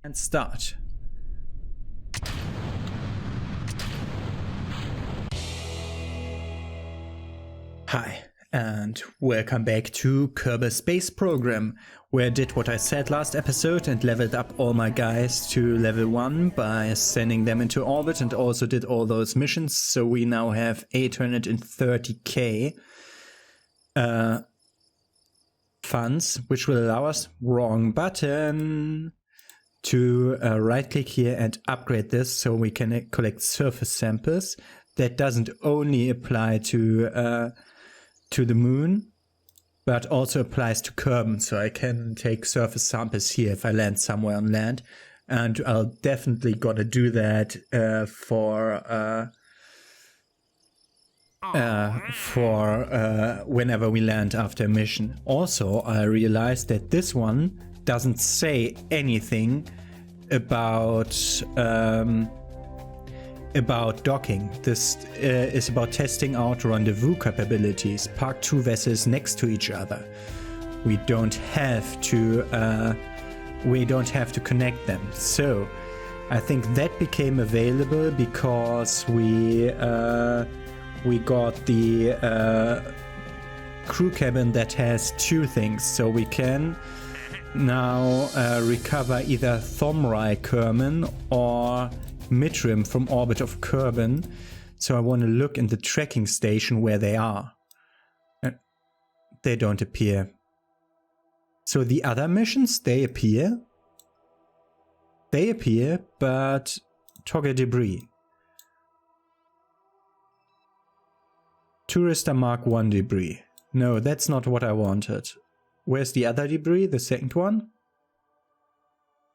And start. Hi, and welcome back to Kerbal Space Program, where I did what I said last episode and leveled up all my guys to level 1 by sending them into orbit, and also did all those missions. So we now have 830k funds, which will allow us, wrong button, to right click here and upgrade this so we can collect surface samples. That doesn't only apply to the moon, but also applies to Kerbal. So I can take surface samples here if I land somewhere on land, and I'll definitely gotta do that for whenever we land after a mission. Also, I realized that this one doesn't say anything about docking. This is about testing out rendezvous capabilities. Park two vessels next to each other. We don't have to connect them. So I think that became available because we got the crew cabin that has two things. So we can now recover either Thomrai Kerman or Mitrim from orbit of Kerbal. So I want to look in the tracking station where they are. They don't appear. So the other missions, they appear. They appear, but toggle debris. Tourista Mark 1 debris. No, that's not what I wanted. Where's the other debris? The second one?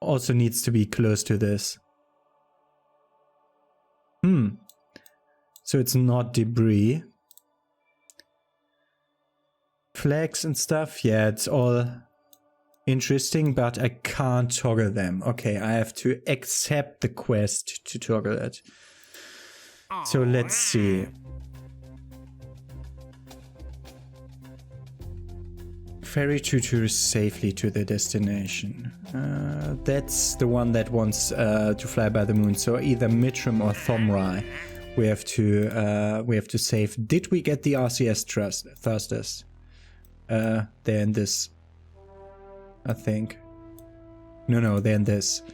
Also needs to be close to this. So it's not debris. Flags and stuff, yeah, it's all interesting, but I can't toggle them. Okay, I have to accept the quest to toggle it. So let's see. Ferry two tourists safely to their destination. That's the one that wants to fly by the moon. So either Mitrim or Thomrai, we have to save. Did we get the RCS thrusters? They're in this, I think. No, they're in this.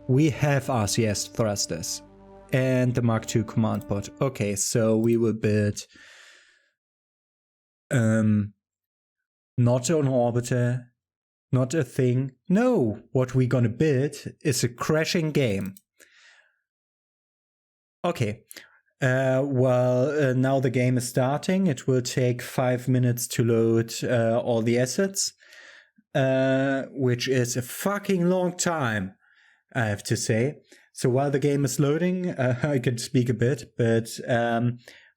We have RCS thrusters and the Mark II command pod. Okay, so we will build not an orbiter, not a thing. No, what we're gonna build is a crashing game. Okay, now the game is starting. It will take 5 minutes to load all the assets, which is a fucking long time, I have to say. So while the game is loading, I can speak a bit, but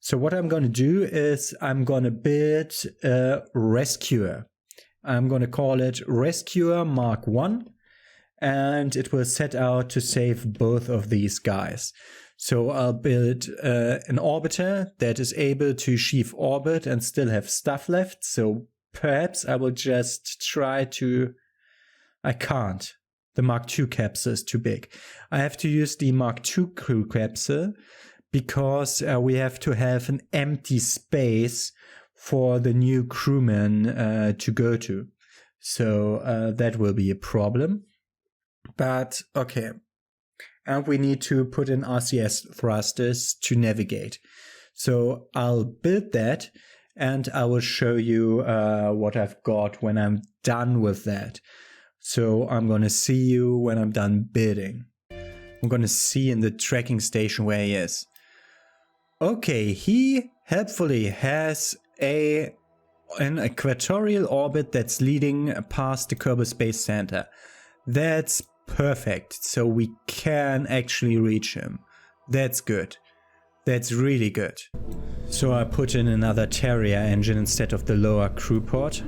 so what I'm going to do is I'm going to build a rescuer. I'm going to call it Rescuer Mark 1, and it will set out to save both of these guys. So I'll build an orbiter that is able to sheave orbit and still have stuff left. So perhaps I will just try to... I can't. The Mark II capsule is too big. I have to use the Mark II crew capsule, because we have to have an empty space for the new crewman to go to. So that will be a problem. But okay. And we need to put in RCS thrusters to navigate. So I'll build that and I will show you what I've got when I'm done with that. So I'm going to see you when I'm done building. I'm going to see in the tracking station where he is. Okay, he helpfully has an equatorial orbit that's leading past the Kerbal Space Center. That's perfect, so we can actually reach him. That's good. That's really good. So I put in another Terrier engine instead of the lower crew pod.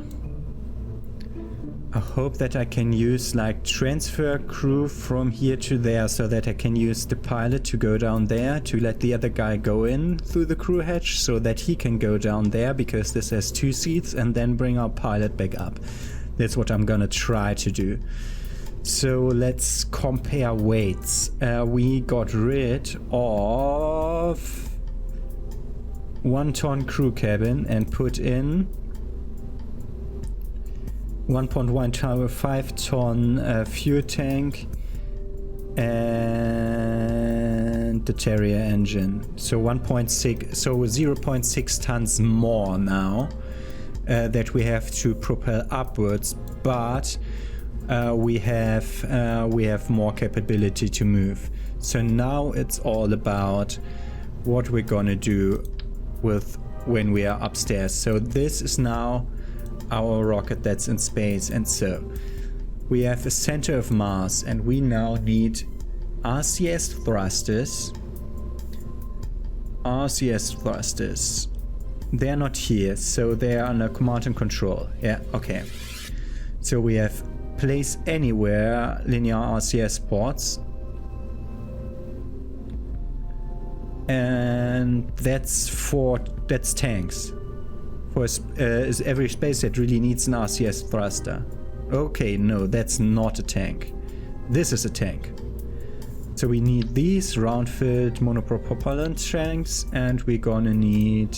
I hope that I can use like transfer crew from here to there so that I can use the pilot to go down there to let the other guy go in through the crew hatch so that he can go down there because this has 2 seats, and then bring our pilot back up. That's what I'm gonna try to do. So let's compare weights. We got rid of 1 ton crew cabin and put in 1.15 ton fuel tank and the Terrier engine. So 1.6, so 0.6 tons more now that we have to propel upwards, but we have more capability to move. So now it's all about what we're gonna do with when we are upstairs. So this is now our rocket that's in space, and so we have a center of mass, and we now need RCS thrusters. They're not here, so they are under command and control. Yeah, okay. So we have place anywhere linear RCS ports, and that's tanks. For every space that really needs an RCS thruster. Okay, no, that's not a tank. This is a tank. So we need these round-filled monopropellant tanks, and we're gonna need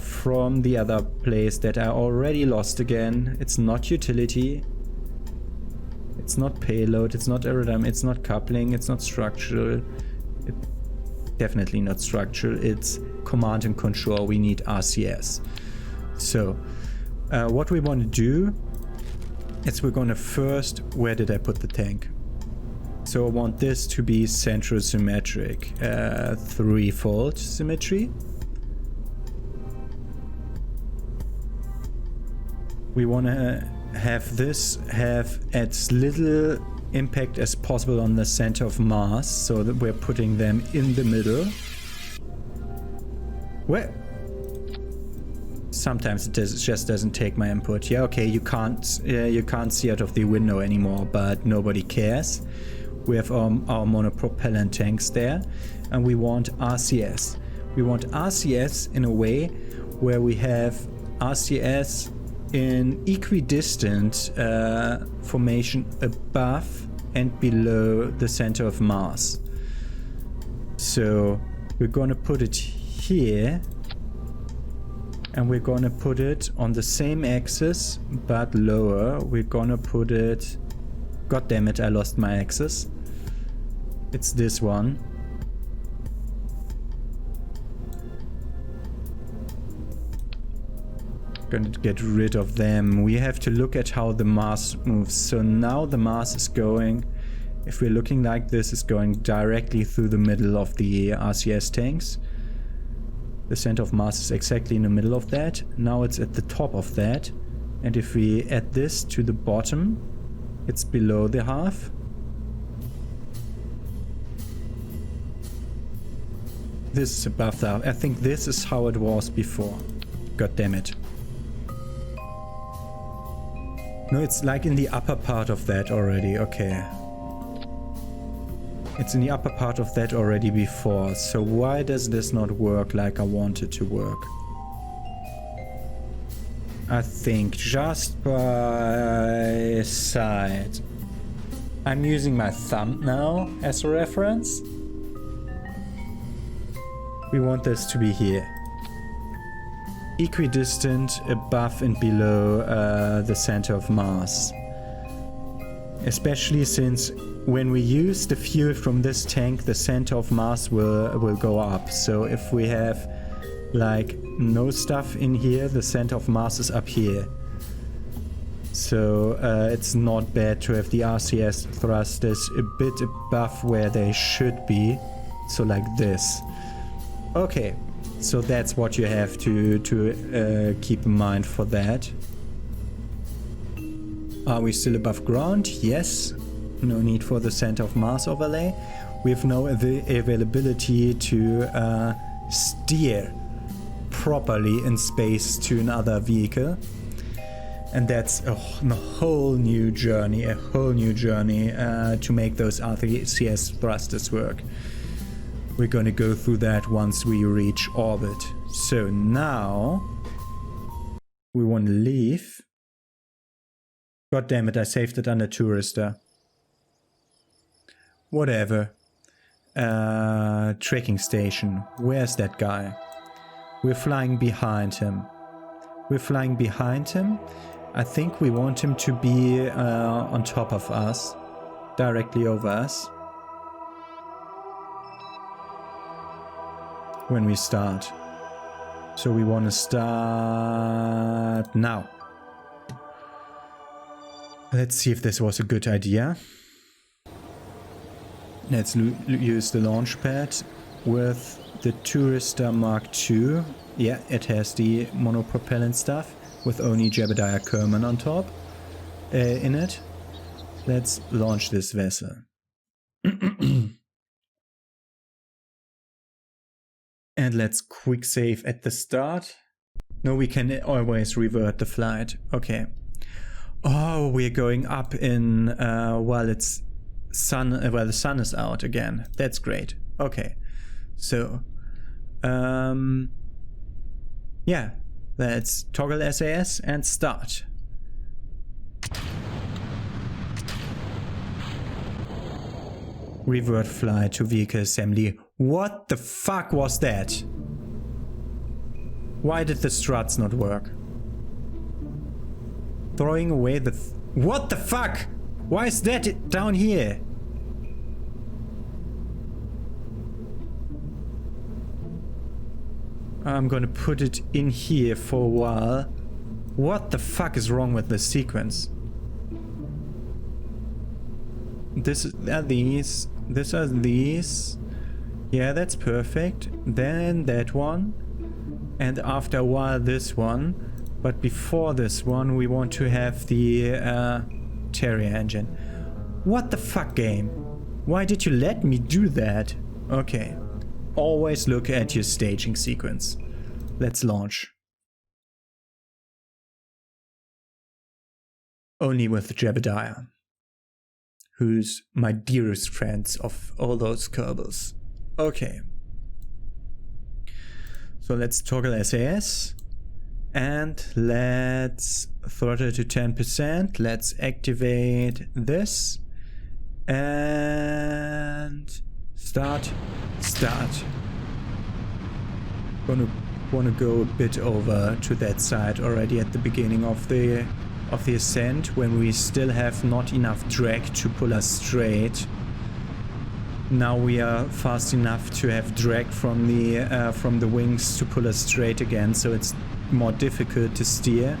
from the other place that I already lost again. It's not utility. It's not payload. It's not aerodynamic. It's not coupling. It's not structural. Definitely not structural. It's command and control. We need RCS. So what we want to do is we're going to first, where did I put the tank? So I want this to be central symmetric, threefold symmetry. We want to have this have as little impact as possible on the center of mass, so that we're putting them in the middle. Well, sometimes it just doesn't take my input. Yeah, okay, you can't see out of the window anymore, but nobody cares. We have our monopropellant tanks there, and we want RCS. We want RCS in a way where we have RCS in equidistant formation above and below the center of mass. So we're gonna put it here, and we're gonna put it on the same axis but lower. We're gonna put it, god damn it, I lost my axis. It's this one. Going to get rid of them. We have to look at how the mass moves. So now the mass is going, if we're looking like this, is going directly through the middle of the RCS tanks. The center of mass is exactly in the middle of that. Now it's at the top of that, and if we add this to the bottom, it's below the half. This is above that. I think this is how it was before. God damn it. No, it's like in the upper part of that already. Okay. It's in the upper part of that already before. So why does this not work like I want it to work? I think just by side. I'm using my thumb now as a reference. We want this to be here. Equidistant above and below the center of mass. Especially since when we use the fuel from this tank, the center of mass will go up. So if we have like no stuff in here, the center of mass is up here. So it's not bad to have the RCS thrusters a bit above where they should be. So like this. Okay. So that's what you have to keep in mind for that. Are we still above ground? Yes. No need for the center of mass overlay. We have no availability to steer properly in space to another vehicle. And that's a whole new journey, to make those RCS thrusters work. We're going to go through that once we reach orbit. So now we want to leave God damn it, I saved it under tourister. Whatever. Tracking station. Where's that guy? We're flying behind him. We're flying behind him. I think we want him to be on top of us. Directly over us. When we start. So we want to start now. Let's see if this was a good idea. Let's use the launch pad with the Tourister Mark II. Yeah, it has the monopropellant stuff with only Jebediah Kerman on top in it. Let's launch this vessel. And let's quick save at the start. No, we can always revert the flight. Okay. Oh, we're going up in while it's while the sun is out again. That's great. Okay. So yeah, let's toggle SAS and start. Revert flight to vehicle assembly. What the fuck was that? Why did the struts not work? Throwing away the... What the fuck? Why is that down here? I'm gonna put it in here for a while. What the fuck is wrong with this sequence? These are these. Yeah, that's perfect. Then that one. And after a while this one. But before this one we want to have the Terrier engine. What the fuck, game? Why did you let me do that? Okay. Always look at your staging sequence. Let's launch. Only with Jebediah, who's my dearest friends of all those Kerbals. Okay. So let's toggle SAS. And let's throttle to 10%. Let's activate this. And start. Wanna go a bit over to that side already at the beginning of the ascent, when we still have not enough drag to pull us straight. Now we are fast enough to have drag from the wings to pull us straight again, so it's more difficult to steer.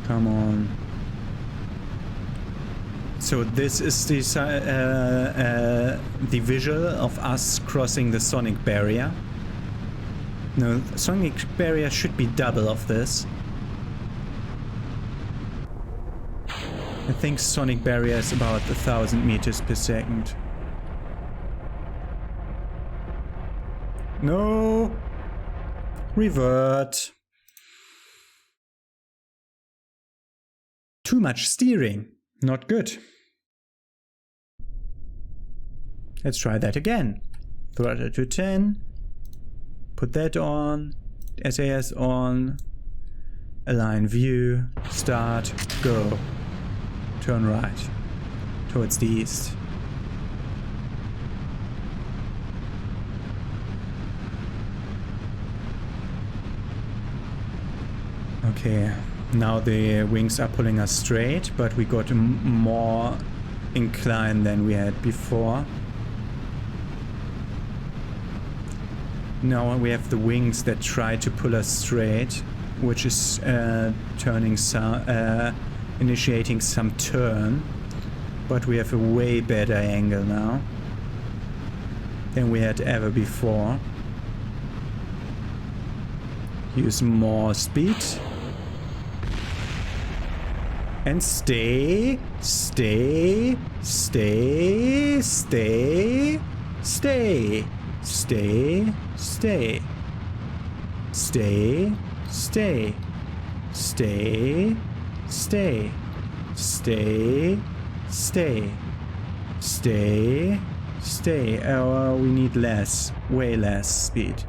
Come on. So this is the visual of us crossing the sonic barrier. No, the sonic barrier should be double of this. I think sonic barrier is about 1,000 meters per second. No! Revert. Too much steering. Not good. Let's try that again. Throttle to 10. Put that on. SAS on. Align view. Start. Go. Turn right. Towards the east. Okay. Now the wings are pulling us straight, but we got more incline than we had before. Now we have the wings that try to pull us straight, which is initiating some turn, but we have a way better angle now than we had ever before. Use more speed. And stay. Oh, we need less, way less speed.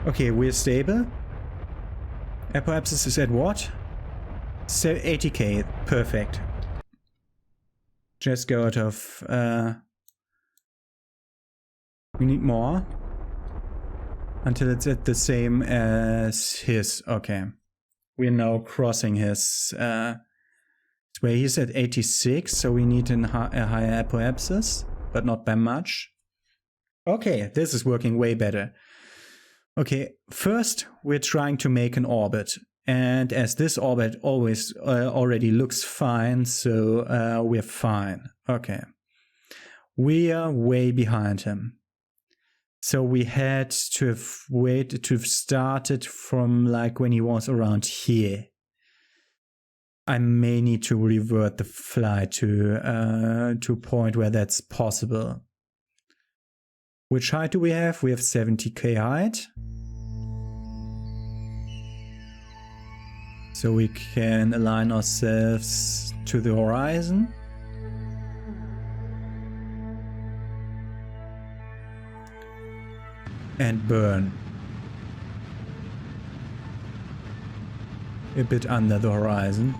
Okay, we're stable. Apoapsis is at what? 80k. Perfect. Just go out of... we need more. Until it's at the same as his. Okay. We're now crossing his... where he's at 86, so we need a higher apoapsis, but not by much. Okay, this is working way better. Okay, first we're trying to make an orbit. And as this orbit always already looks fine, so we're fine. Okay. We are way behind him. So we had to have started from like when he was around here. I may need to revert the flight to a point where that's possible. Which height do we have? We have 70k height. So we can align ourselves to the horizon. And burn. A bit under the horizon.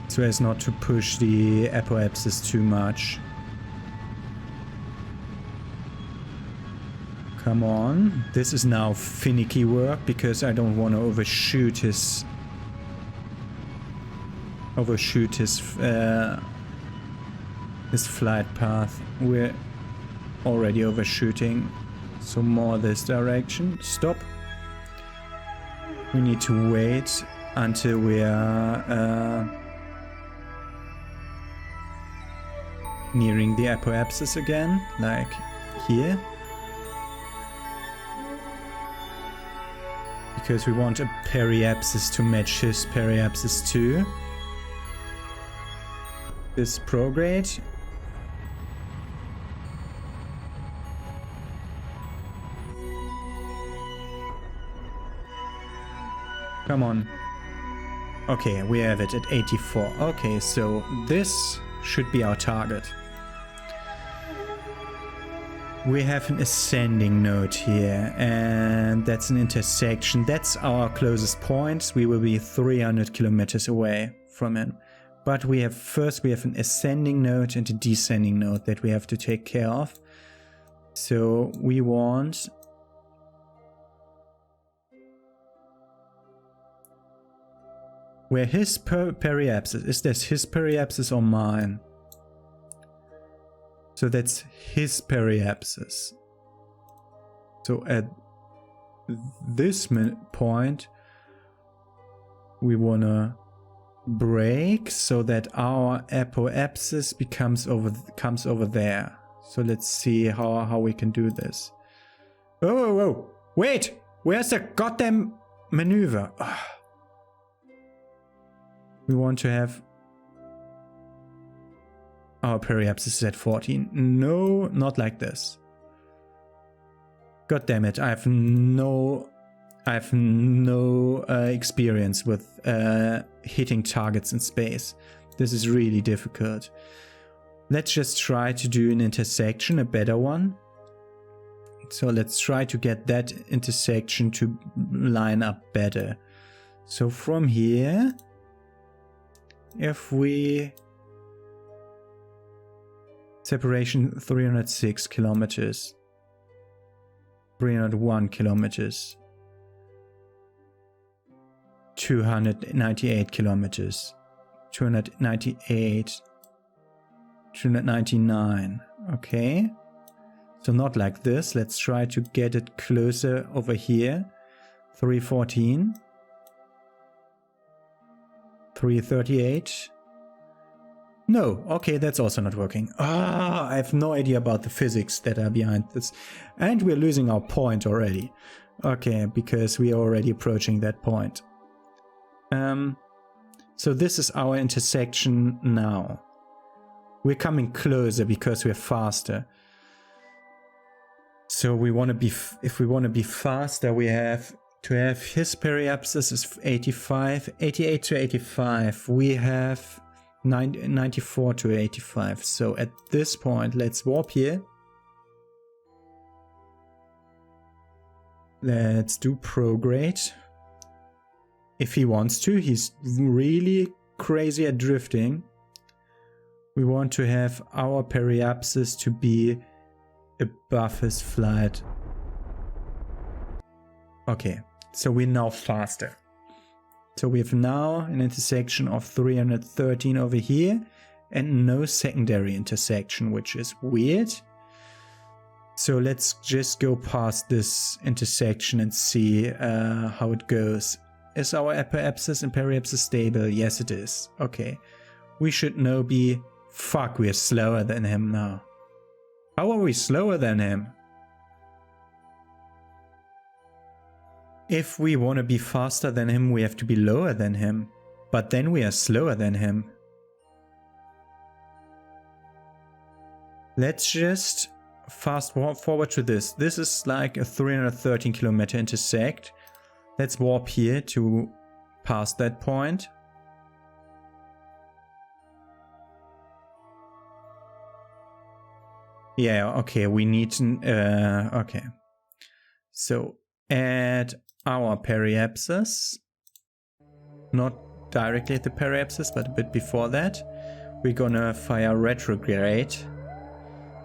So as not to push the apoapsis too much. Come on. This is now finicky work because I don't want to overshoot his flight path. We're already overshooting. So more this direction. Stop. We need to wait until we are nearing the apoapsis again, like here. Because we want a periapsis to match his periapsis too. This prograde. Come on. Okay, we have it at 84. Okay, so this should be our target. We have an ascending node here, and that's an intersection. That's our closest point. We will be 300 kilometers away from him. But we have an ascending node and a descending node that we have to take care of. So we want where his periapsis is. This his periapsis or mine? So that's his periapsis. So at this point, we want to break so that our apoapsis comes over there. So let's see how we can do this. Oh, wait! Where's the goddamn maneuver? Ugh. We want to have our periapsis is at 14. No, not like this. God damn it! I have no experience with hitting targets in space. This is really difficult. Let's just try to do an intersection, a better one. So let's try to get that intersection to line up better. So from here, if we separation 306 kilometers, 301 kilometers, 298 kilometers, 298, 299. Okay, so not like this. Let's try to get it closer over here. 314, 338. No, okay, that's also not working. I have no idea about the physics that are behind this. And we're losing our point already. Okay, because we are already approaching that point. So this is our intersection now. We're coming closer because we're faster. So we want to be, if we want to be faster, we have to have his periapsis is 85, 88 to 85. We have 94 to 85. So at this point, let's warp here. Let's do prograde. If he wants to, he's really crazy at drifting. We want to have our periapsis to be above his flight. Okay, so we're now faster. So we have now an intersection of 313 over here and no secondary intersection, which is weird. So let's just go past this intersection and see how it goes. Is our apoapsis and periapsis stable? Yes, it is. Okay. We should now be... Fuck, we're slower than him now. How are we slower than him? If we want to be faster than him, we have to be lower than him. But then we are slower than him. Let's just fast forward to this. This is like a 313 kilometer intersect. Let's warp here to past that point. Yeah, okay, we need to... okay. So, add our periapsis. Not directly at the periapsis, but a bit before that. We're gonna fire retrograde,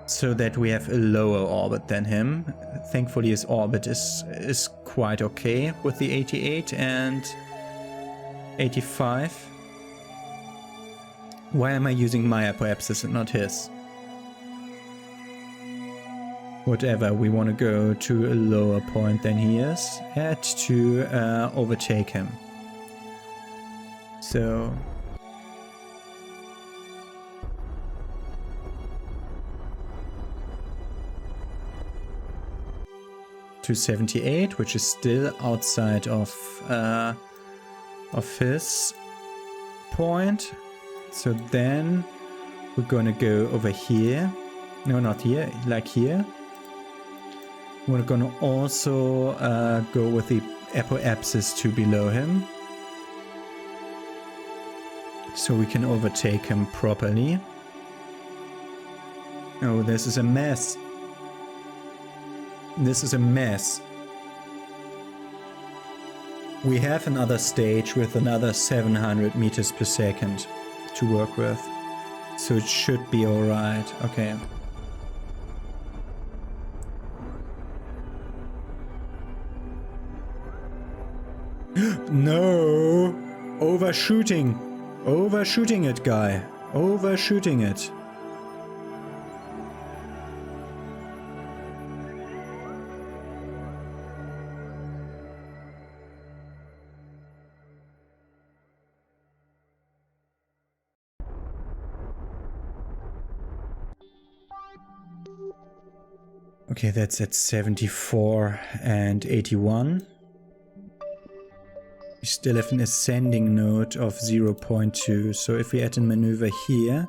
so that we have a lower orbit than him. Thankfully his orbit is quite okay with the 88 and 85. Why am I using my apoapsis and not his? Whatever, we want to go to a lower point than he is at to overtake him. So... 278, which is still outside of his point. So then we're gonna go over here. No, not here, like here. We're gonna also go with the apoapsis to below him, so we can overtake him properly. Oh, this is a mess. This is a mess. We have another stage with another 700 meters per second to work with, so it should be alright. Okay. No! Overshooting! Overshooting it, guy! Overshooting it! Okay, that's at 74 and 81. We still have an ascending node of 0.2. So if we add a maneuver here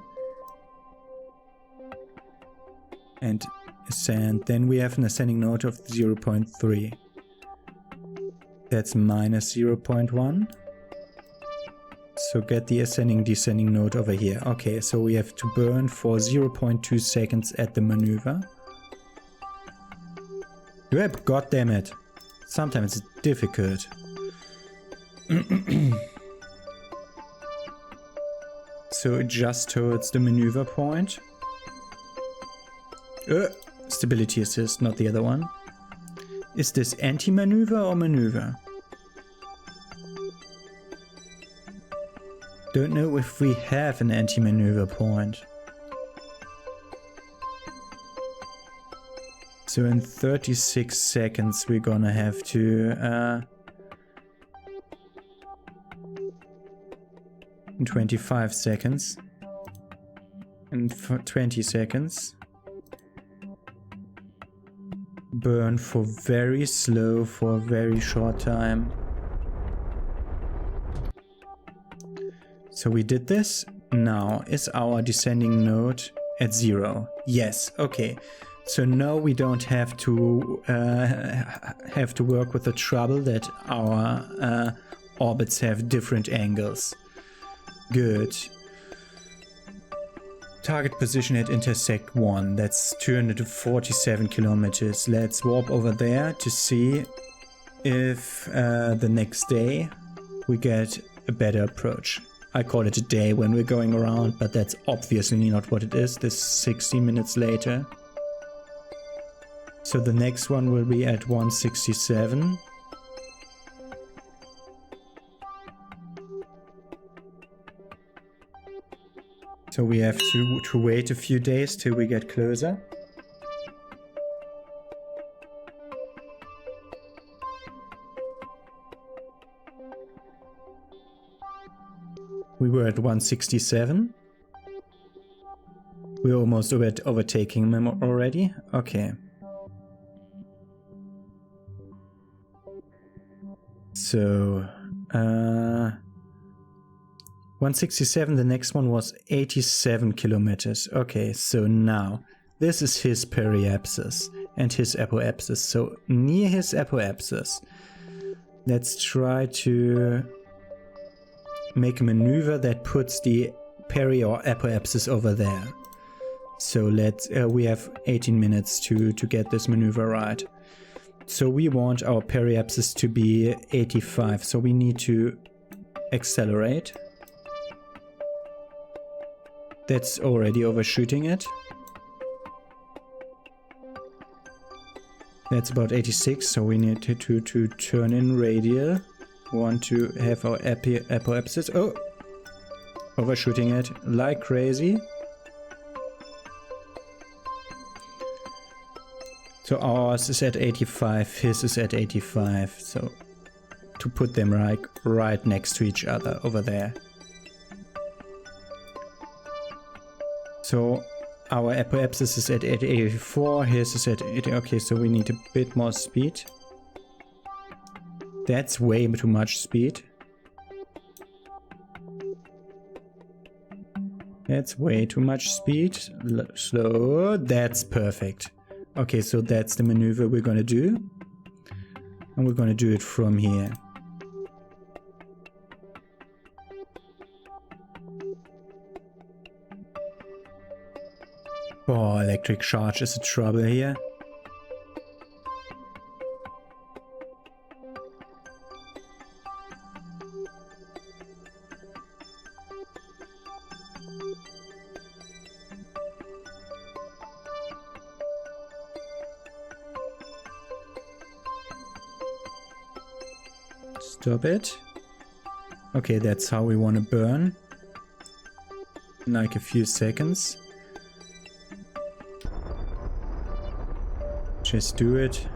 and ascend, then we have an ascending node of 0.3. That's minus 0.1. So get the ascending descending node over here. Okay, so we have to burn for 0.2 seconds at the maneuver. God damn it. Sometimes it's difficult. So just towards the maneuver point. Stability assist, not the other one. Is this anti-maneuver or maneuver? Don't know if we have an anti-maneuver point. So in 36 seconds we're gonna have to... in 25 seconds. And for 20 seconds. Burn for very slow for a very short time. So we did this. Now, is our descending node at 0? Yes, okay. So now we don't have to work with the trouble that our orbits have different angles. Good. Target position at intersect 1. That's 247 kilometers. Let's warp over there to see if the next day we get a better approach. I call it a day when we're going around, but that's obviously not what it is. This is 60 minutes later. So the next one will be at 167. So we have to wait a few days till we get closer. We were at 167. We're almost overtaking them already. Okay. So, 167, the next one was 87 kilometers. Okay, so now, this is his periapsis and his apoapsis. So, near his apoapsis, let's try to make a maneuver that puts the peri or apoapsis over there. So let's we have 18 minutes to get this maneuver right. So we want our periapsis to be 85, so we need to accelerate. That's already overshooting it. That's about 86, so we need to turn in radial. Want to have our apoapsis. Oh! Overshooting it like crazy. So ours is at 85, his is at 85. So to put them right next to each other over there. So our apoapsis is at 84, his is at 80. Okay, so we need a bit more speed. That's way too much speed. That's way too much speed. Slow. That's perfect. Okay, so that's the maneuver we're gonna do. And we're gonna do it from here. Oh, electric charge is a trouble here. Stop it. Okay, that's how we want to burn. Like a few seconds. Just do it.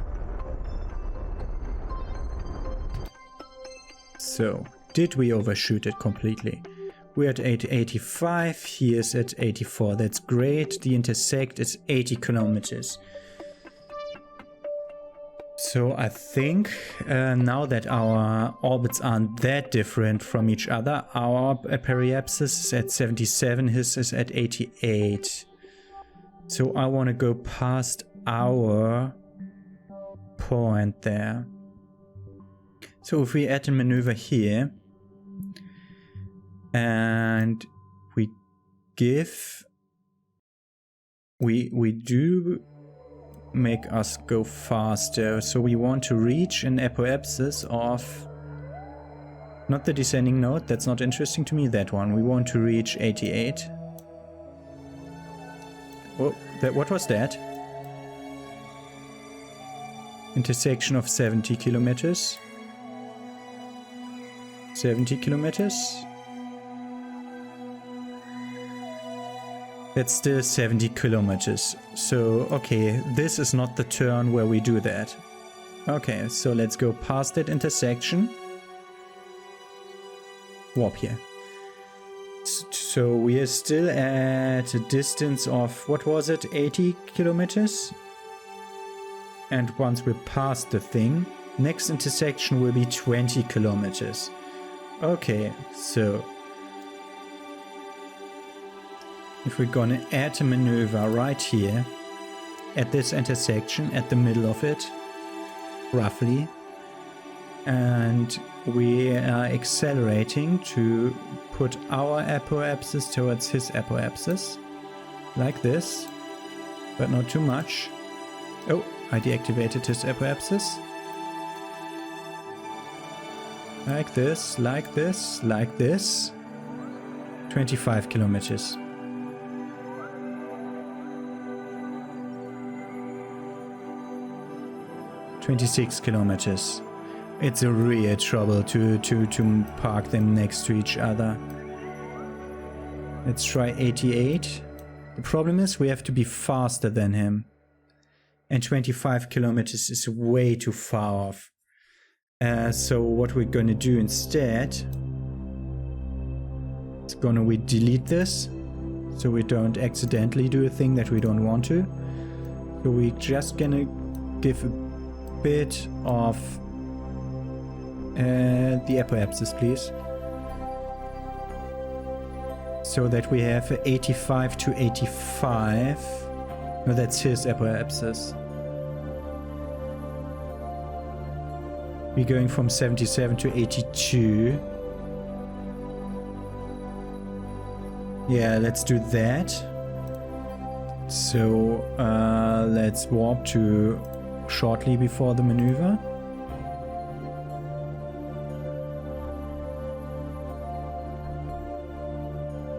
So, did we overshoot it completely? We're at 85, he is at 84. That's great. The intersect is 80 kilometers. So I think now that our orbits aren't that different from each other, our periapsis is at 77, his is at 88. So I want to go past our point there. So if we add a maneuver here and we do make us go faster. So we want to reach an apoapsis of, not the descending node, that's not interesting to me, that one. We want to reach 88. Oh, what was that? Intersection of 70 kilometers. 70 kilometers. That's still 70 kilometers. So, okay, this is not the turn where we do that. Okay, so let's go past that intersection. Warp here. So we are still at a distance of, what was it, 80 kilometers? And once we're past the thing, next intersection will be 20 kilometers. Okay, so if we're gonna add a maneuver right here, at this intersection, at the middle of it, roughly, and we are accelerating to put our apoapsis towards his apoapsis, like this, but not too much. Oh, I deactivated his apoapsis. Like this, like this, like this. 25 kilometers. $26 kilometers. It's a real trouble to park them next to each other. Let's try 88. The problem is we have to be faster than him. And 25 kilometers is way too far off. So what we're gonna do instead is we delete this so we don't accidentally do a thing that we don't want to. So we're just gonna give a bit of the apoapsis, please. So that we have 85 to 85. No, that's his apoapsis. We're going from 77 to 82. Yeah, let's do that. So let's warp to shortly before the maneuver.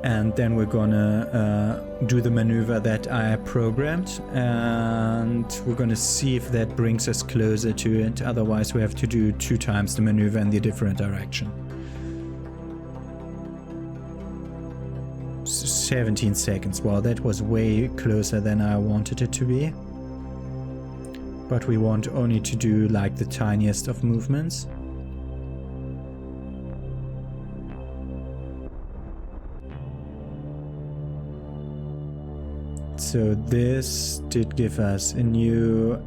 And then we're gonna do the maneuver that I programmed, and we're gonna see if that brings us closer to it. Otherwise we have to do 2 times the maneuver in the different direction. 17 seconds. Well, that was way closer than I wanted it to be. But we want only to do like the tiniest of movements. So this did give us a new...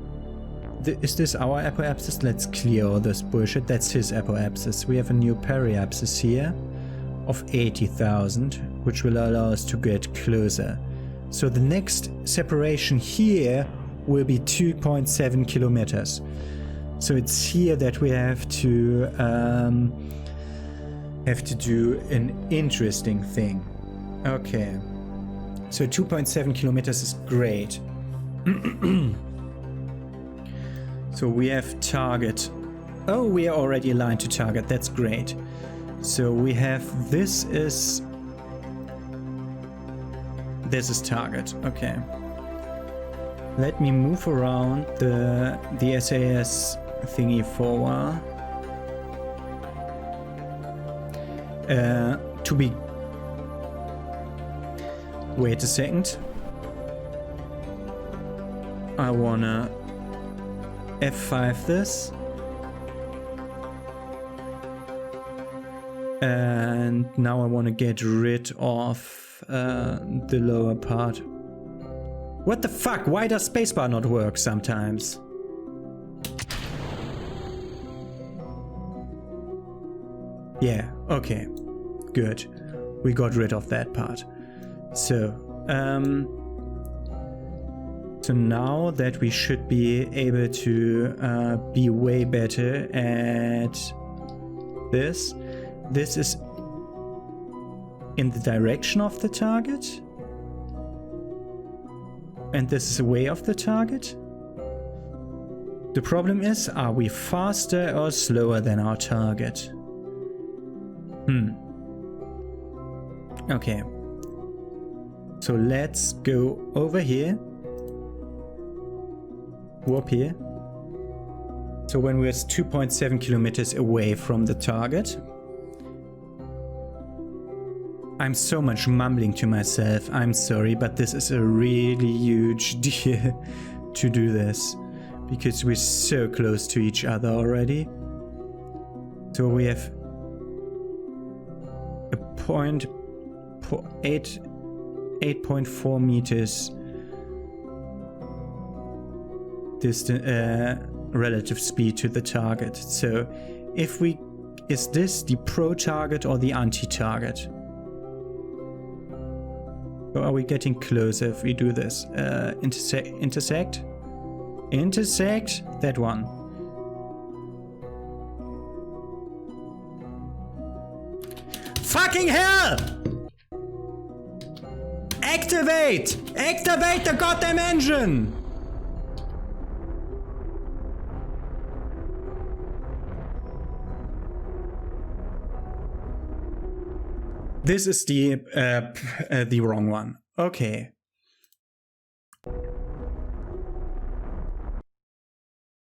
Is this our apoapsis? Let's clear all this bullshit. That's his apoapsis. We have a new periapsis here of 80,000, which will allow us to get closer. So the next separation here will be 2.7 kilometers. So it's here that we have to do an interesting thing. Okay. So 2.7 kilometers is great. So we have target. Oh, we are already aligned to target. That's great. So we have this is target. Okay. Let me move around the SAS thingy for a while. To be... Wait a second. I wanna F5 this. And now I wanna get rid of the lower part. What the fuck? Why does spacebar not work sometimes? Yeah, okay. Good. We got rid of that part. So now that we should be able to be way better at this. This is in the direction of the target. And this is away of the target. The problem is, are we faster or slower than our target? Okay. So let's go over here. Warp here. So when we're 2.7 kilometers away from the target. I'm so much mumbling to myself. I'm sorry, but this is a really huge deal to do this. Because we're so close to each other already. So we have a 8.4 meters distance, relative speed to the target. So if we... Is this the pro target or the anti-target? So are we getting closer if we do this? Intersect? Intersect? That one. Fucking hell! Activate! Activate the goddamn engine! This is the wrong one. Okay.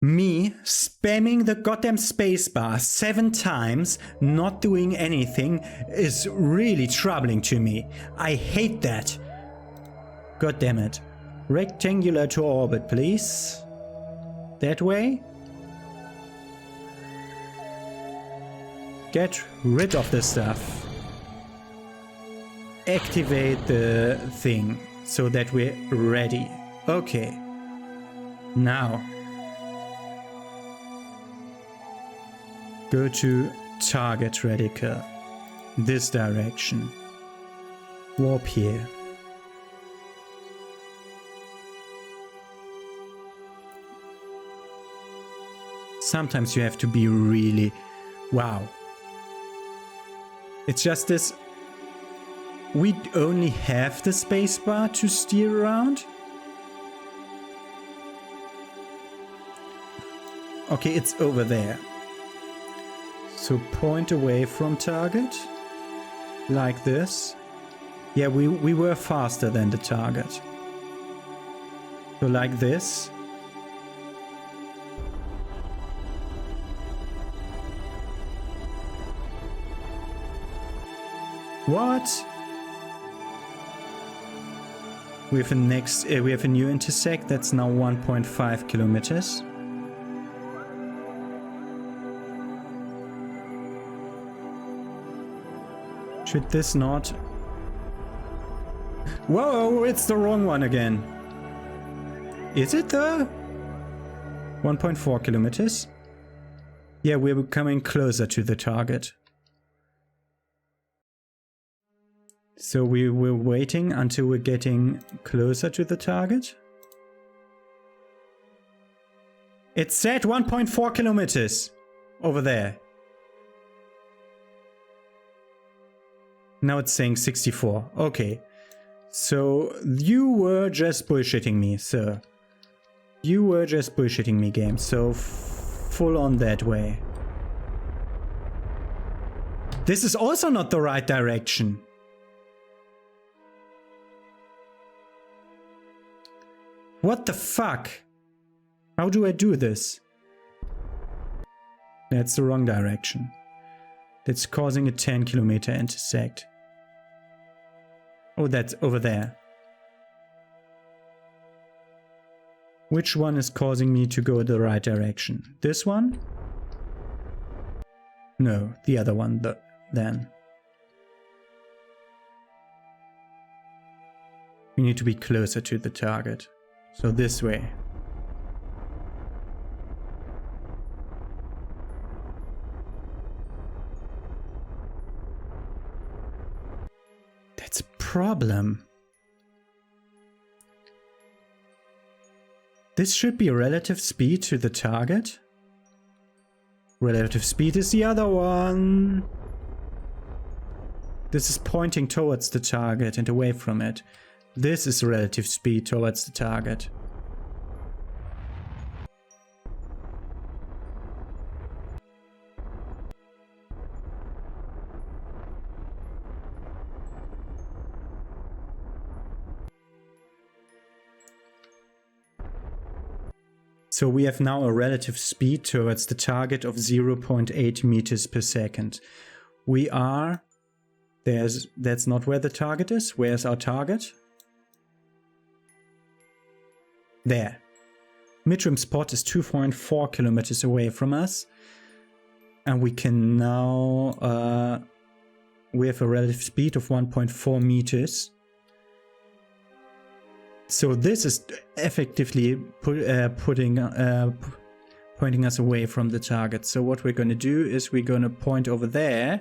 Me spamming the goddamn spacebar 7 times, not doing anything, is really troubling to me. I hate that. God damn it. Rectangular to orbit, please. That way. Get rid of the stuff. Activate the thing so that we're ready. Okay. Now. Go to target radical. This direction. Warp here. Sometimes you have to be really... Wow. It's just this... We only have the spacebar to steer around? Okay, it's over there. So point away from target. Like this. Yeah, we were faster than the target. So like this. What? We have a new intersect that's now 1.5 kilometers. Should this not? Whoa, it's the wrong one again. Is it though? 1.4 kilometers. Yeah, we're coming closer to the target. So we're waiting until we're getting closer to the target. It said 1.4 kilometers over there. Now it's saying 64. Okay. So you were just bullshitting me, sir. You were just bullshitting me, game. So full on that way. This is also not the right direction. What the fuck? How do I do this? That's the wrong direction. That's causing a 10-kilometer intersect. Oh, that's over there. Which one is causing me to go the right direction? This one? No, the other one then. We need to be closer to the target. So this way. That's a problem. This should be relative speed to the target. Relative speed is the other one. This is pointing towards the target and away from it. This is relative speed towards the target. So we have now a relative speed towards the target of 0.8 meters per second. We are... That's not where the target is. Where's our target? There. Midrim spot is 2.4 kilometers away from us. And we can now... we have a relative speed of 1.4 meters. So this is effectively pointing us away from the target. So what we're going to do is we're going to point over there.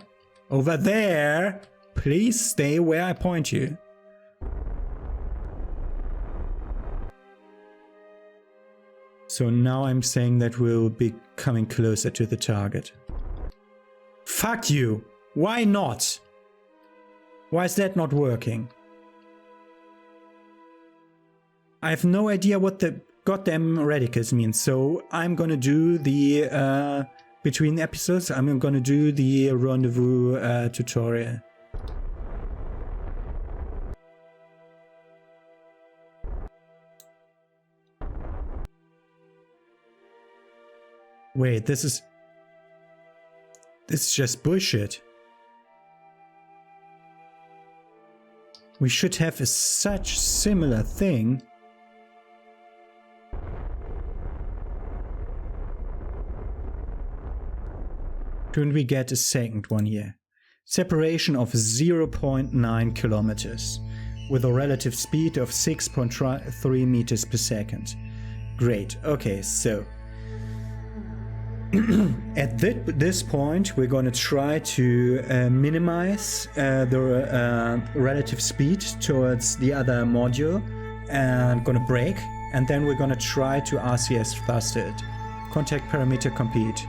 Over there! Please stay where I point you. So now I'm saying that we'll be coming closer to the target. Fuck you! Why not? Why is that not working? I have no idea what the goddamn radicals mean, so I'm gonna do the, between episodes, I'm gonna do the Rendezvous tutorial. Wait, this is just bullshit. We should have such similar thing. Couldn't we get a second one here? Separation of 0.9 kilometers with a relative speed of 6.3 meters per second. Great. Okay, so at this point we're going to try to minimize the relative speed towards the other module and going to brake, and then we're going to try to RCS thrust it. Contact parameter complete.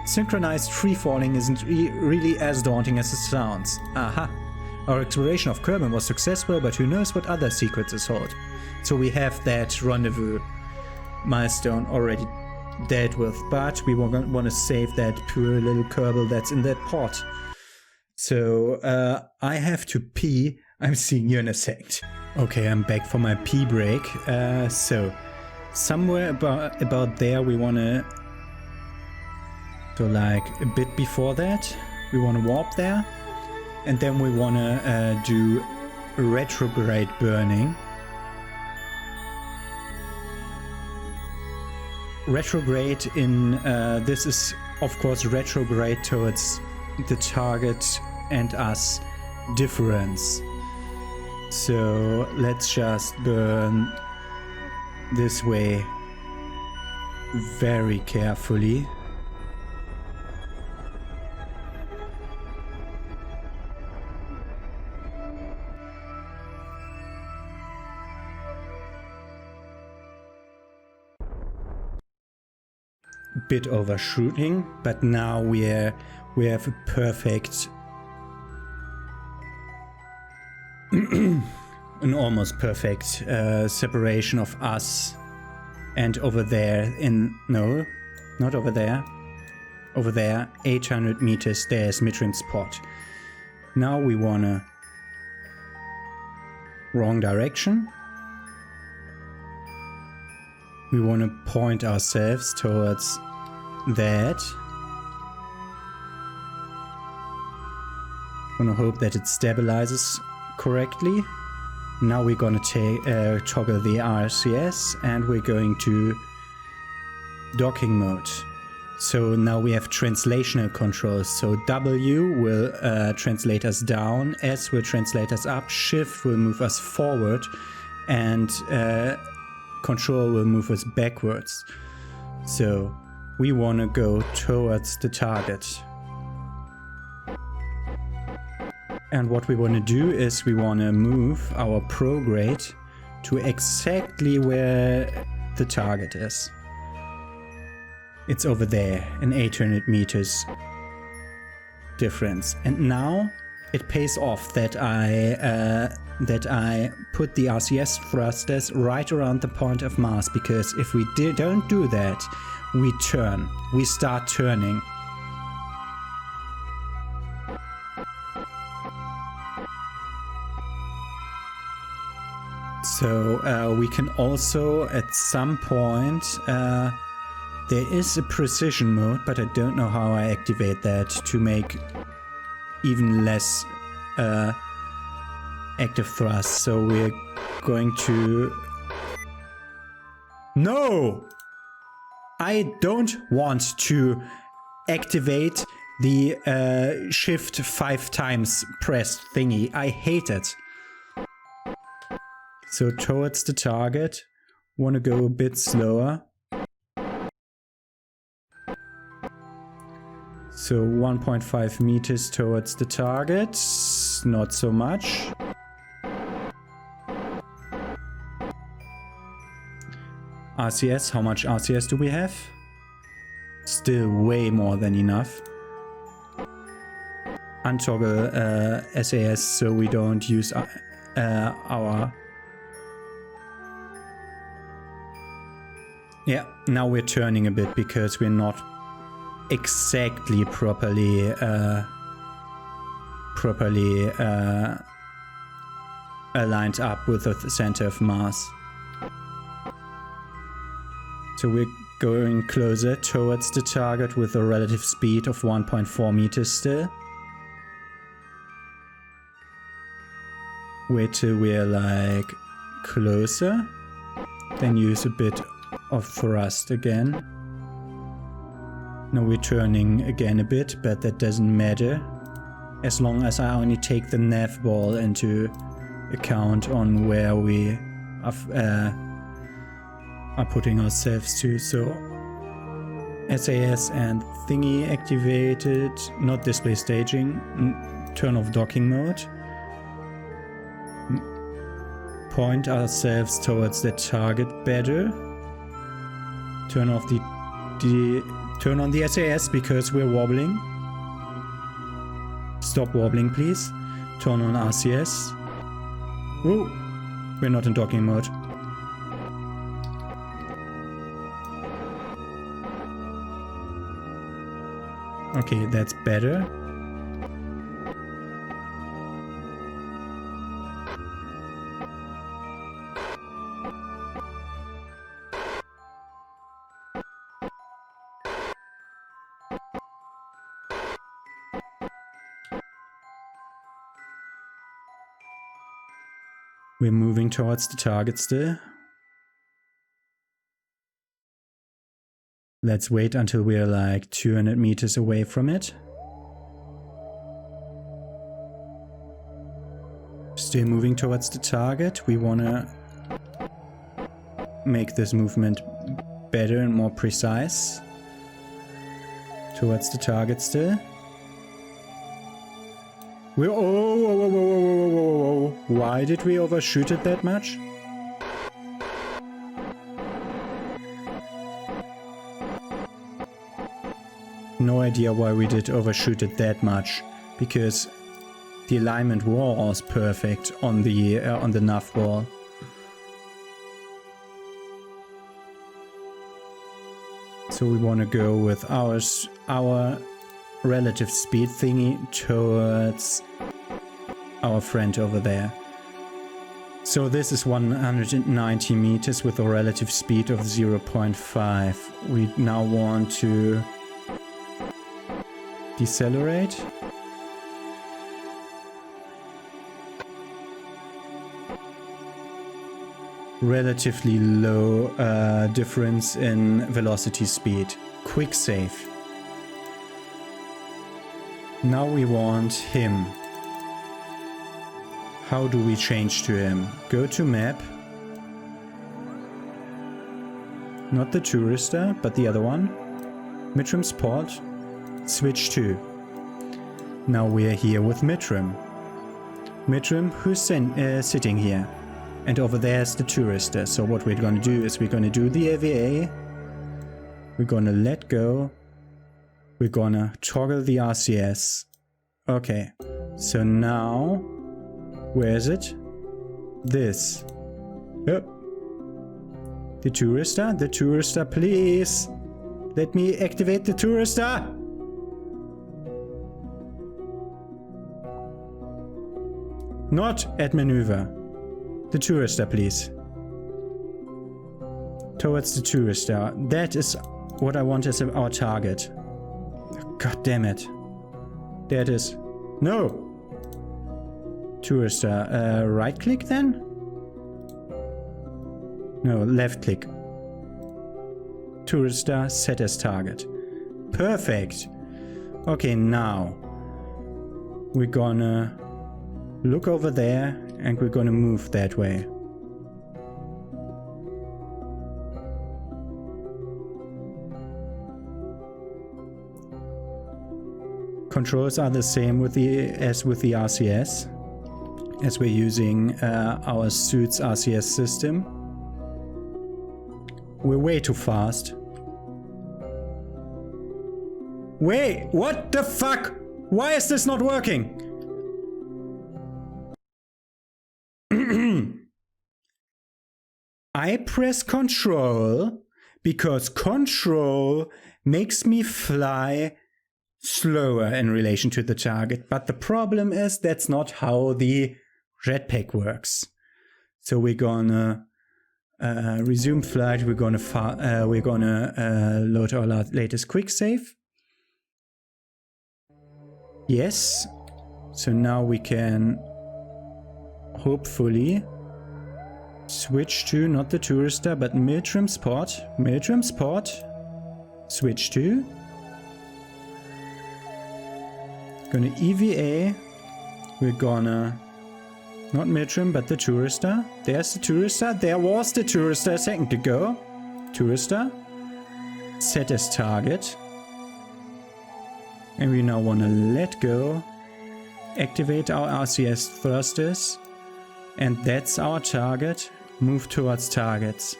Synchronized free-falling isn't really as daunting as it sounds. Aha! Our exploration of Kerbal was successful, but who knows what other secrets it hold. So we have that rendezvous milestone already dealt with, but we want to save that poor little Kerbal that's in that pot. So I have to pee. I'm seeing you in a sec. Okay, I'm back for my pee break. So somewhere about there we want to... So like a bit before that, we want to warp there, and then we want to do retrograde burning. Retrograde in, this is of course retrograde towards the target and us difference. So let's just burn this way very carefully. Bit overshooting, but now we have a perfect an almost perfect separation of us and over there in... no, not over there. Over there, 800 meters, there's midrim spot. Now we wanna... wrong direction. We want to point ourselves towards that. Want to hope that it stabilizes correctly. Now we're going to toggle the RCS and we're going to docking mode. So now we have translational controls. So W will translate us down, S will translate us up, Shift will move us forward, and Control will move us backwards. So we want to go towards the target. And what we want to do is we want to move our prograde to exactly where the target is. It's over there, in 800 meters difference. And now it pays off that I put the RCS thrusters right around the point of mass, because if we don't do that, we start turning. So we can also at some point, there is a precision mode, but I don't know how I activate that to make even less active thrust. So we're going to... No! I don't want to activate the shift 5 times pressed thingy. I hate it. So towards the target, want to go a bit slower. So 1.5 meters towards the target, not so much. RCS, how much RCS do we have? Still way more than enough. Untoggle SAS so we don't use our... Yeah, now we're turning a bit because we're not exactly properly aligned up with the center of mass. So we're going closer towards the target with a relative speed of 1.4 meters still. Wait till we're like closer. Then use a bit of thrust again. Now we're turning again a bit, but that doesn't matter. As long as I only take the nav ball into account on where we are putting ourselves to. So SAS and thingy activated, not display staging, turn off docking mode. Point ourselves towards the target better. Turn off turn on the SAS because we're wobbling. Stop wobbling, please. Turn on RCS. Whoa, we're not in docking mode. Okay, that's better. We're moving towards the target still. Let's wait until we're like 200 meters away from it. Still moving towards the target. We want to make this movement better and more precise. Towards the target still. We're whoa. Why did we overshoot it that much? No idea why we did overshoot it that much, because the alignment was perfect on the nav ball. So we want to go with our relative speed thingy towards our friend over there. So this is 190 meters with a relative speed of 0.5. We now want to decelerate. Relatively low difference in velocity speed. Quick save. Now we want him. How do we change to him? Go to map. Not the tourister, but the other one. Midrim spot. Switch to. Now we're here with Midrim. Midrim, who's sitting here. And over there's the tourister. So what we're going to do is we're going to do the AVA. We're going to let go. We're going to toggle the RCS. Okay. So now, where is it? This. Oh. The tourister? The tourister, please. Let me activate the tourister. Not at maneuver. The tourister, please. Towards the tourister. That is what I want as our target. God damn it. There it is. No! Tourister. Right click then? No, left click. Tourister set as target. Perfect. Okay, now we're gonna look over there and we're gonna move that way. Controls are the same as with the RCS, as we're using our suit's RCS system. We're way too fast. Wait, what the fuck? Why is this not working? I press Control because Control makes me fly slower in relation to the target. But the problem is that's not how the jetpack works. So we're gonna resume flight. We're gonna load our latest quick save. Yes. So now we can hopefully switch to not the tourister but military spot. Military spot. Switch to. Gonna EVA. We're gonna not military but the tourister. There's the tourister. There was the tourister a second ago. Tourister. Set as target. And we now wanna let go. Activate our RCS thrusters. And that's our target. Move towards targets.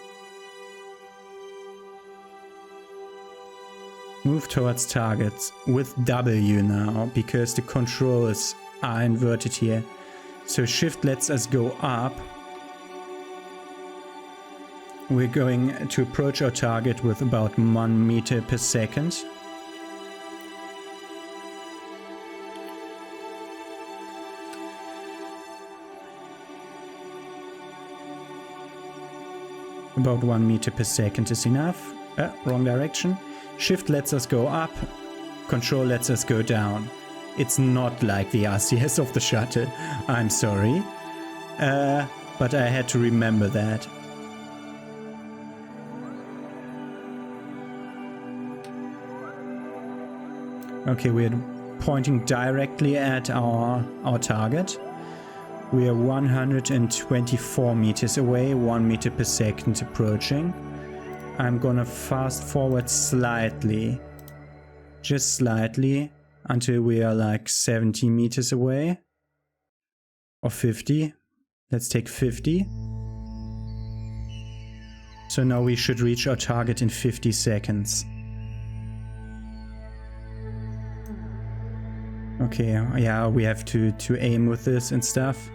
Move towards targets with W now, because the controls are inverted here. So shift lets us go up. We're going to approach our target with about 1 meter per second. About 1 meter per second is enough. Wrong direction. Shift lets us go up. Control lets us go down. It's not like the RCS of the shuttle. I'm sorry. But I had to remember that. Okay, we're pointing directly at our target. We are 124 meters away, 1 meter per second approaching. I'm gonna fast forward slightly, just slightly, until we are like 70 meters away. Or 50. Let's take 50. So now we should reach our target in 50 seconds. Okay, yeah, we have to aim with this and stuff.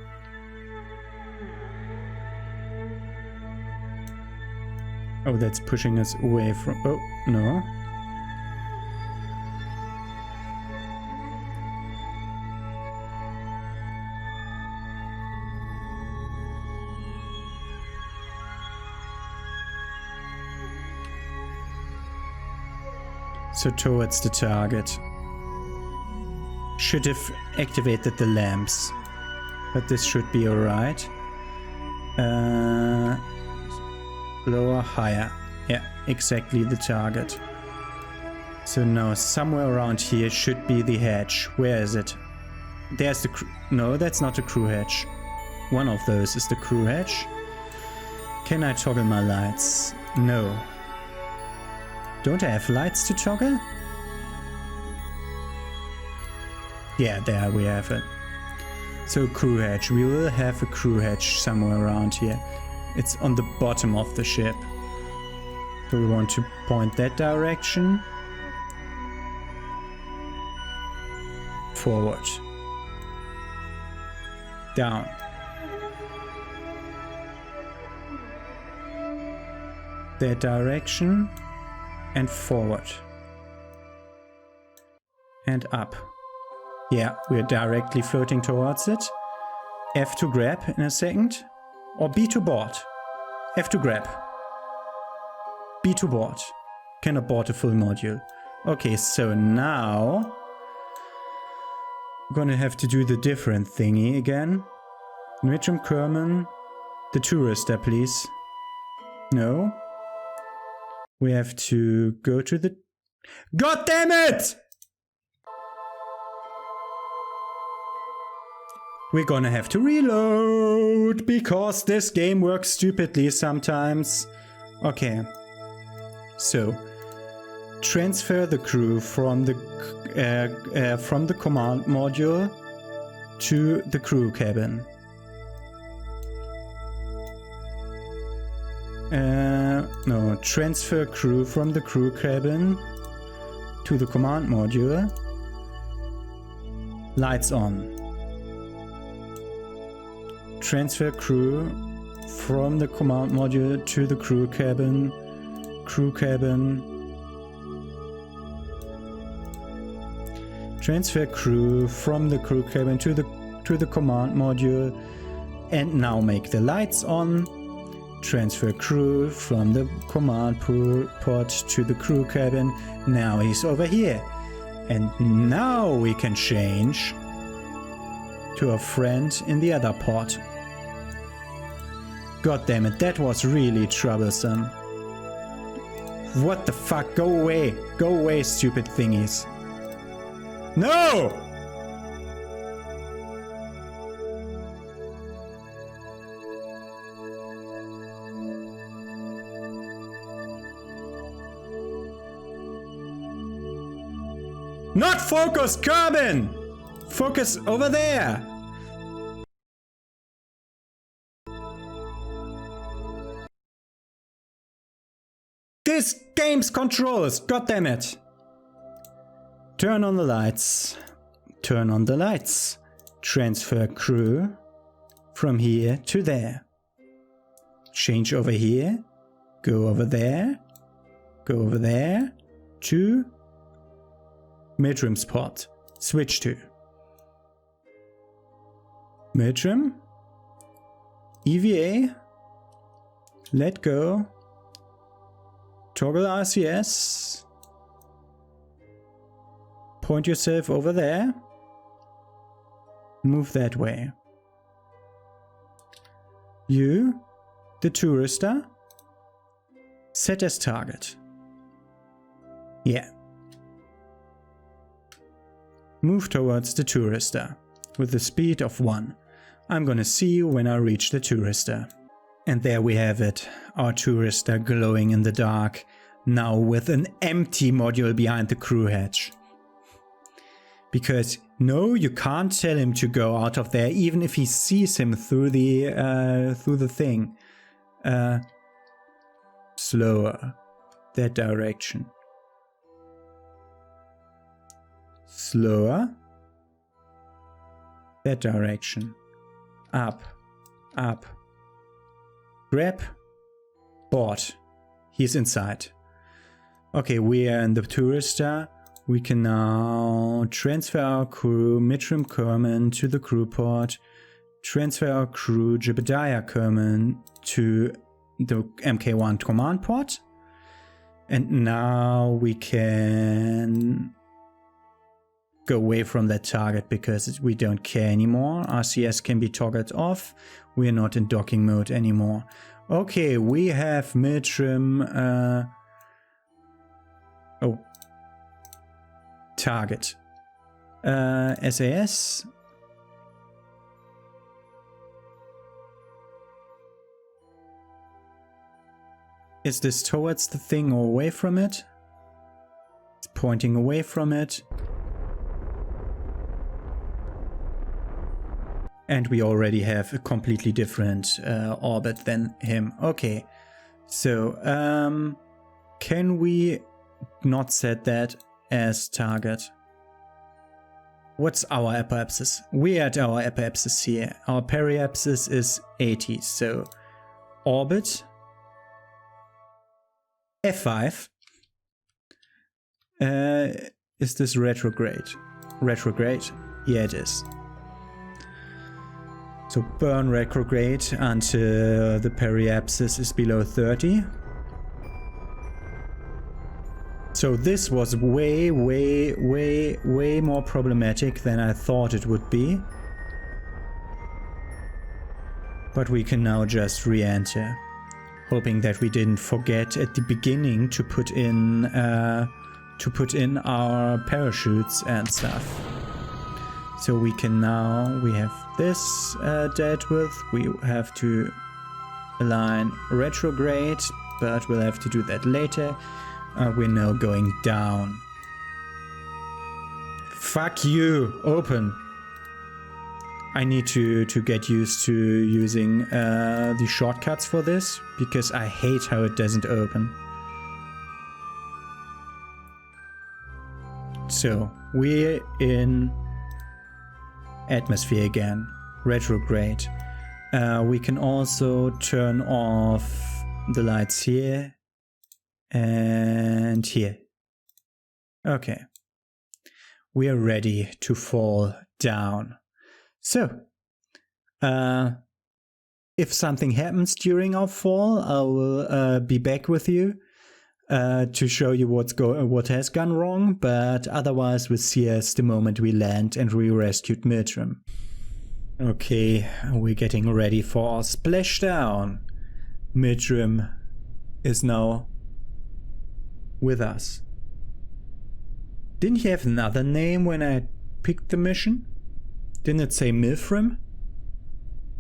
Oh, that's pushing us away from... Oh, no. So towards the target. Should have activated the lamps. But this should be alright. Lower, higher. Yeah, exactly the target. So now somewhere around here should be the hatch. Where is it? There's the crew. No, that's not the crew hatch. One of those is the crew hatch. Can I toggle my lights? No. Don't I have lights to toggle? Yeah, there we have it. So crew hatch. We will have a crew hatch somewhere around here. It's on the bottom of the ship. So we want to point that direction. Forward. Down. That direction. And forward. And up. Yeah, we're directly floating towards it. F to grab in a second. Or B to board. F to grab. B to board. Can abort a full module. Okay, so now I'm gonna have to do the different thingy again. Mitchum Kerman. The tourister, please. No. We have to go to the... God damn it! We're gonna have to reload, because this game works stupidly sometimes. Okay. So, transfer the crew from the command module to the crew cabin. No, transfer crew from the crew cabin to the command module. Lights on. Transfer crew from the command module to the crew cabin. Crew cabin. Transfer crew from the crew cabin to the command module. And now make the lights on. Transfer crew from the command pod to the crew cabin. Now he's over here. And now we can change to a friend in the other pod. God damn it, that was really troublesome. What the fuck? Go away. Go away, stupid thingies. No! Not focus, Kerbin! Focus over there! This game's controls, goddammit! Turn on the lights. Turn on the lights. Transfer crew from here to there. Change over here. Go over there. Go over there. To midrim spot. Switch to midrim. EVA. Let go. Toggle RCS. Point yourself over there. Move that way. You, the tourister, set as target. Yeah. Move towards the tourister with the speed of 1. I'm gonna see you when I reach the tourister. And there we have it, our tourister glowing in the dark, now with an empty module behind the crew hatch. Because no, you can't tell him to go out of there, even if he sees him through the thing. Slower, that direction. Slower, that direction. Up, up. Grab, board. He's inside. Okay, we are in the tourister. We can now transfer our crew Midrim Kerman to the crew pod. Transfer our crew Jebediah Kerman to the MK1 command pod. And now we can go away from that target because we don't care anymore. RCS can be toggled off. We are not in docking mode anymore. Okay, we have midrim. Target. SAS. Is this towards the thing or away from it? It's pointing away from it. And we already have a completely different orbit than him. Okay, so can we not set that as target? What's our apoapsis? We're at our apoapsis here. Our periapsis is 80, so orbit F5. Is this retrograde? Retrograde? Yeah, it is. So burn retrograde until the periapsis is below 30. So this was way more problematic than I thought it would be. But we can now just re-enter, hoping that we didn't forget at the beginning to put in our parachutes and stuff. So we can now, we have this dealt with. We have to align retrograde, but we'll have to do that later. We're now going down. Fuck you, open. I need to get used to using the shortcuts for this, because I hate how it doesn't open. So, we're in atmosphere again, retrograde. We can also turn off the lights here and here. Okay, we are ready to fall down. So If something happens during our fall, I will be back with you to show you what has gone wrong, but otherwise we'll see us the moment we land and we rescued Mirtrim. Okay, we're getting ready for our splashdown. Mirtrim is now with us. Didn't he have another name when I picked the mission? Didn't it say Milfrim?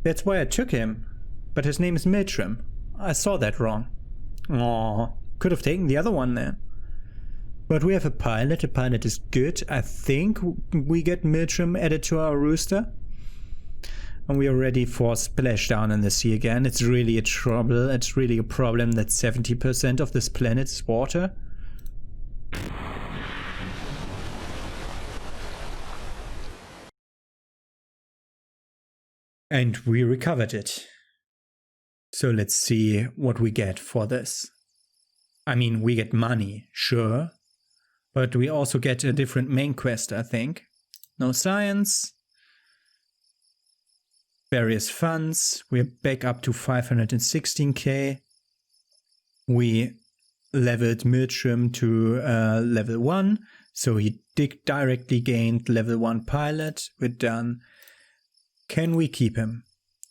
That's why I took him, but his name is Mirtrim. I saw that wrong. Aww, could have taken the other one then. But we have a pilot is good. I think we get Mirtrim added to our rooster. And we are ready for splashdown in the sea again. It's really a trouble, it's really a problem that 70% of this planet is water. And we recovered it. So let's see what we get for this. I mean, we get money, sure. But we also get a different main quest, I think. No science. Various funds. We're back up to 516k. We leveled Mirtrim to level 1. So he directly gained level 1 pilot. We're done. Can we keep him?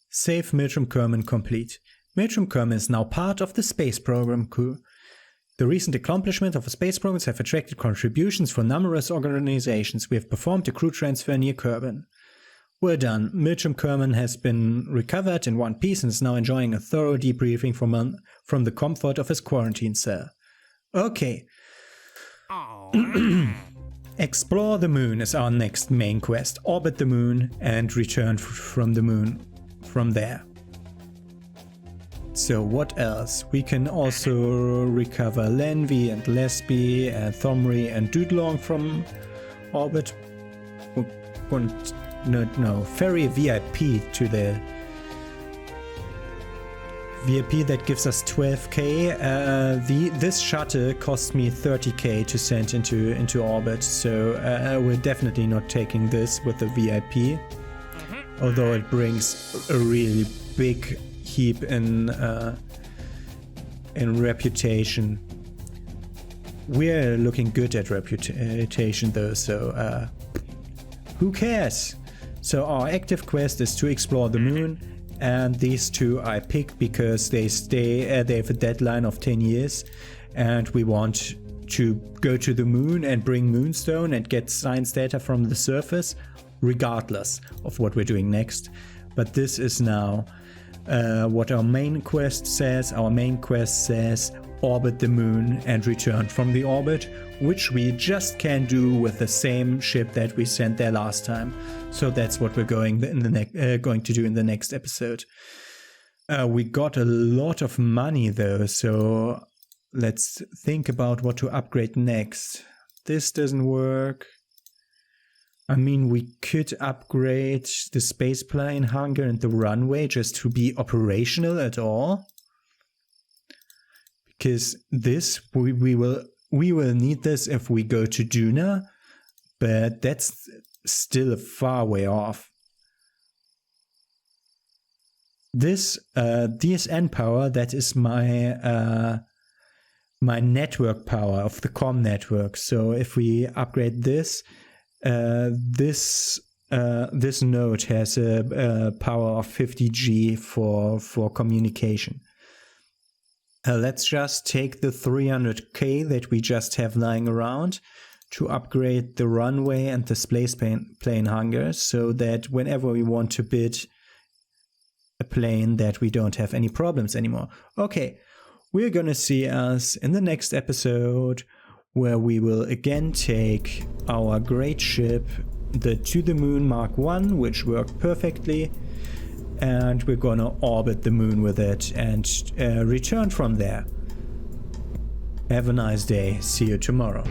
Save Mirtrim Kerman complete. Mirtrim Kerman is now part of the space program crew. The recent accomplishments of the space programs have attracted contributions from numerous organizations. We have performed a crew transfer near Kerbal. Well done. Mirtrim Kerman has been recovered in one piece and is now enjoying a thorough debriefing from the comfort of his quarantine cell. Okay. Explore the moon is our next main quest. Orbit the moon and return from the moon from there. So what else? We can also recover Lenvi and Lesby and Thomri and Doodlong from orbit. No, ferry VIP to the VIP that gives us 12k. This shuttle cost me 30k to send into orbit, so we're definitely not taking this with the VIP. Although it brings a really big heap in reputation. We're looking good at reputation though, so who cares? So our active quest is to explore the moon. And these two I picked because they have a deadline of 10 years and we want to go to the moon and bring moonstone and get science data from the surface regardless of what we're doing next. But this is now what our main quest says. Our main quest says orbit the moon and return from the orbit, which we just can't do with the same ship that we sent there last time. So that's what we're going to do in the next episode. We got a lot of money though, so let's think about what to upgrade next. This doesn't work. I mean, we could upgrade the spaceplane hangar and the runway just to be operational at all. Because this, we will need this if we go to Duna, but that's still a far way off. This DSN power, that is my my network power of the COM network. So if we upgrade this, this node has a power of 50G for communication. Let's just take the 300k that we just have lying around to upgrade the runway and the spaceplane hangar so that whenever we want to bid a plane that we don't have any problems anymore. Okay, we're gonna see us in the next episode where we will again take our great ship, the To the Moon Mark 1, which worked perfectly, and we're gonna orbit the moon with it and return from there. Have a nice day. See you tomorrow.